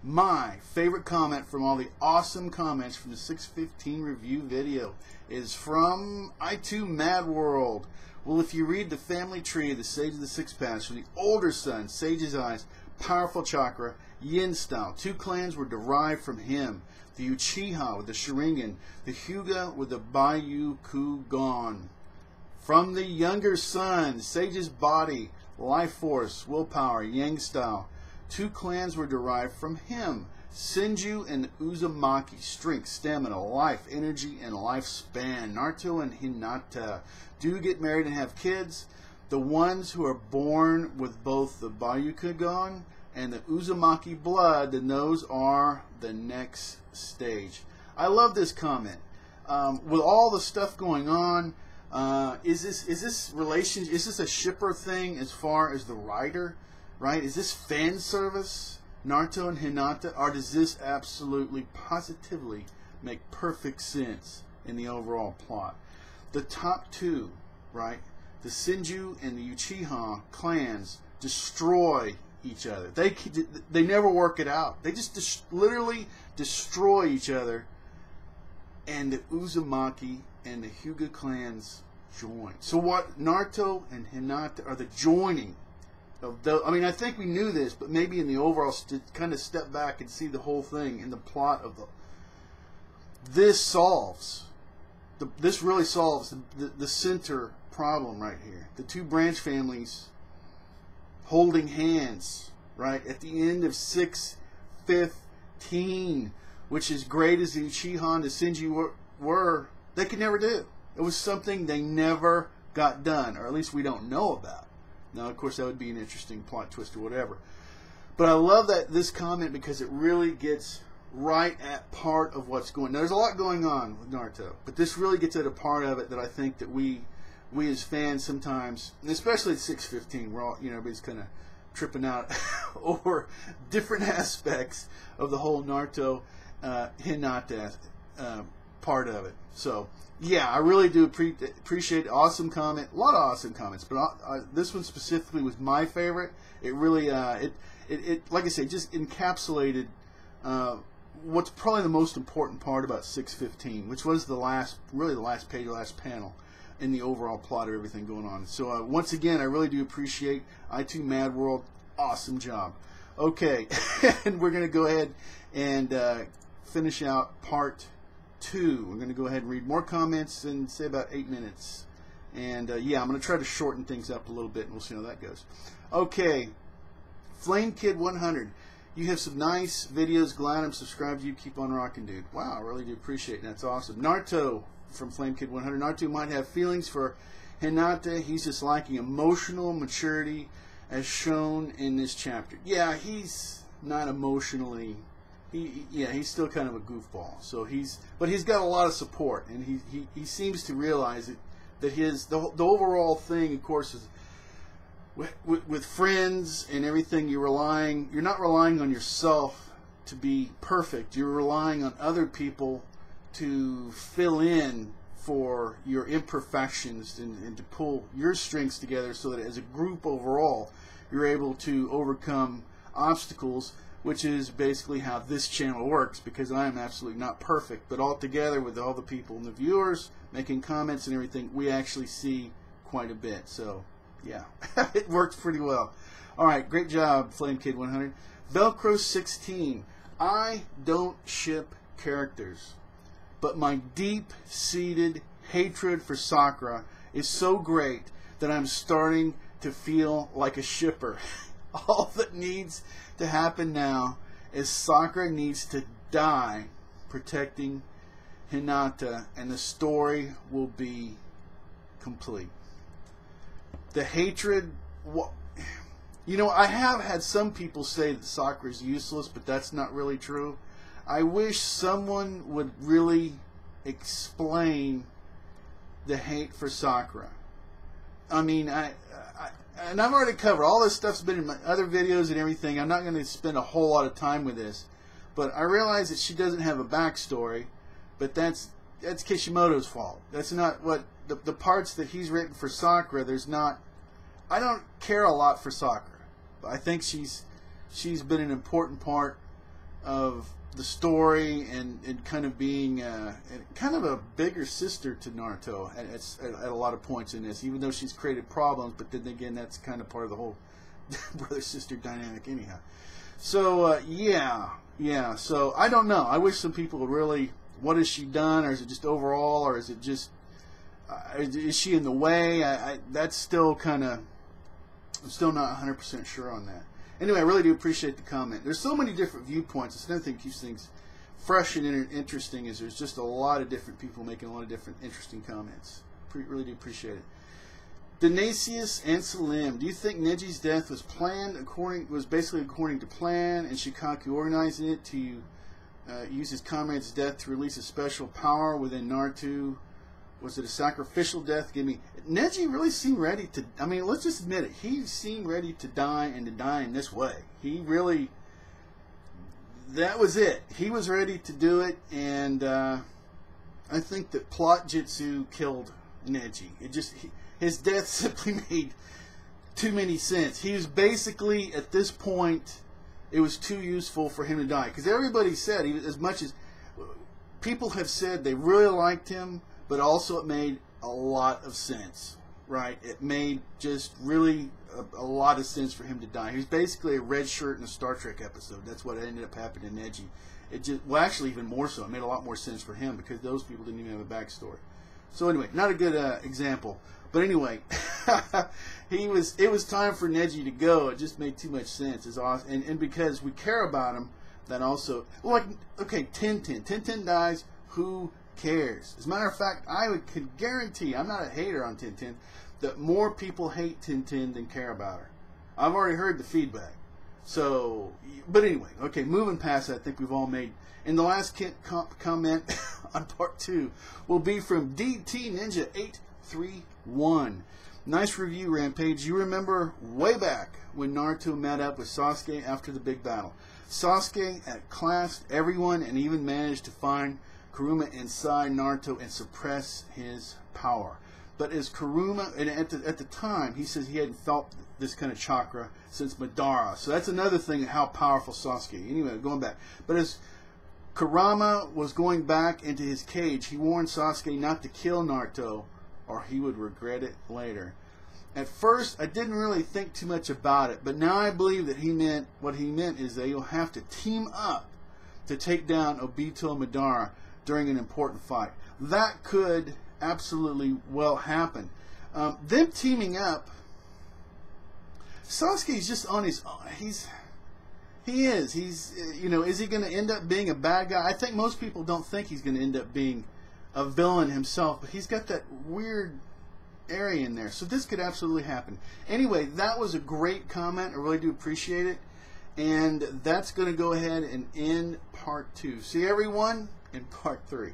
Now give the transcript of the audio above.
My favorite comment from all the awesome comments from the 615 review video is from I2 Mad World. Well, if you read the family tree of the Sage of the Six Paths, from the older son, Sage's Eyes, powerful chakra, Yin style, two clans were derived from him. The Uchiha with the Sharingan, the Hyuga with the Byakugan. From the younger son, Sage's body, life force, willpower, Yang style, two clans were derived from him. Senju and Uzumaki, strength, stamina, life, energy, and lifespan. Naruto and Hinata do get married and have kids. The ones who are born with both the Byakugan and the Uzumaki blood, then those are the next stage. I love this comment. With all the stuff going on, is this a shipper thing as far as the writer, right? Is this fan service, Naruto and Hinata, or does this absolutely, positively make perfect sense in the overall plot? The top two, right? The Senju and the Uchiha clans destroy each other. They never work it out. They just literally destroy each other. And the Uzumaki and the Hyuga clans join. So what Naruto and Hinata are the joining of the, I mean, I think we knew this, but maybe in the overall kind of step back and see the whole thing in the plot of this really solves the center problem right here. The two branch families holding hands, right, at the end of 615, which as great as the Uchiha and the Senju were, they could never do. It was something they never got done, or at least we don't know about. Now, of course, that would be an interesting plot twist or whatever. But I love this comment because it really gets right at part of what's going on. Now, there's a lot going on with Naruto, but this really gets at a part of it that I think that we as fans sometimes, and especially at 615, we're all, everybody's kind of tripping out over different aspects of the whole Naruto Hinata part of it. So yeah, I really do appreciate it. Awesome comment, a lot of awesome comments, but this one specifically was my favorite. It really it like I say, just encapsulated what's probably the most important part about 615, which was the last page, the last panel in the overall plot of everything going on. So once again, I really do appreciate I2 Mad World. Awesome job. Okay, and we're going to go ahead and finish out part 2. We're going to go ahead and read more comments and say about 8 minutes. And yeah, I'm going to try to shorten things up a little bit, and we'll see how that goes. Okay, Flame Kid 100. You have some nice videos. Glad I'm subscribed to you. Keep on rocking, dude. Wow, I really do appreciate it. That's awesome. Naruto from Flame Kid 100. Naruto might have feelings for Hinata. He's just lacking emotional maturity as shown in this chapter. Yeah, he's not emotionally. He's still kind of a goofball. So but he's got a lot of support, and he seems to realize that the overall thing, of course, is with friends and everything. You're not relying on yourself to be perfect. You're relying on other people to fill in for your imperfections and to pull your strengths together so that as a group overall you're able to overcome obstacles, which is basically how this channel works, because I am absolutely not perfect, but all together with all the people and the viewers making comments and everything, we actually see quite a bit. So yeah, it works pretty well. Alright, great job, Flame Kid 100. Velcro 16. I don't ship characters, but my deep-seated hatred for Sakura is so great that I'm starting to feel like a shipper. All that needs to happen now is Sakura needs to die protecting Hinata, and the story will be complete. The hatred, I have had some people say that Sakura is useless, but that's not really true. I wish someone would really explain the hate for Sakura. I mean, and I've already covered all this stuff's been in my other videos and everything. I'm not going to spend a whole lot of time with this, but I realize that she doesn't have a backstory. But that's Kishimoto's fault. That's not what the parts that he's written for Sakura. I don't care a lot for Sakura, but I think she's been an important part the story and kind of being kind of a bigger sister to Naruto at a lot of points in this, even though she's created problems. But then again, that's kind of part of the whole brother-sister dynamic anyhow. So yeah. So I don't know. I wish some people would really, what has she done, or is it just overall, or is it just is she in the way? That's still kind of, I'm still not 100% sure on that. Anyway, I really do appreciate the comment. There's so many different viewpoints. It's another thing that keeps things fresh and interesting, is there's just a lot of different people making a lot of different interesting comments. Really do appreciate it. Denasius and Salim, do you think Neji's death was basically according to plan, and Shikaku organizing it to use his comrade's death to release a special power within Naruto? Was it a sacrificial death? Neji really seemed ready to, I mean, let's just admit it. He seemed ready to die, and to die in this way. He really, that was it. He was ready to do it, and I think that plot jitsu killed Neji. His death simply made too many sense. He was basically, at this point, it was too useful for him to die. Because everybody said, as much as people have said they really liked him, but also it made a lot of sense, right? It made just really a lot of sense for him to die. He was basically a red shirt in a Star Trek episode. That's what ended up happening to Neji. It just, well, actually even more so. It made a lot more sense for him because those people didn't even have a backstory. So anyway, not a good example. But anyway, it was time for Neji to go. It just made too much sense. It's awesome. And because we care about him, that also, like, okay, Tintin dies, who cares? As a matter of fact, could guarantee, I'm not a hater on Tintin, that more people hate Tintin than care about her. I've already heard the feedback. So, but anyway, okay, moving past that, I think we've all made. And the last comment on part 2 will be from DT Ninja 831. Nice review, Rampage. You remember way back when Naruto met up with Sasuke after the big battle. Sasuke outclassed everyone and even managed to find Kuruma inside Naruto and suppress his power. But as Kuruma, and at the time, he says he hadn't felt this kind of chakra since Madara. So that's another thing, how powerful Sasuke. Anyway, going back. But as Kurama was going back into his cage, he warned Sasuke not to kill Naruto, or he would regret it later. At first, I didn't really think too much about it, but now I believe that what he meant is that you'll have to team up to take down Obito and Madara during an important fight. That could absolutely well happen. Them teaming up, Sasuke's just on his own. He's, you know, is he going to end up being a bad guy? I think most people don't think he's going to end up being a villain himself, but he's got that weird area in there. So this could absolutely happen. Anyway, that was a great comment. I really do appreciate it. And that's going to go ahead and end part 2. See everyone in part 3.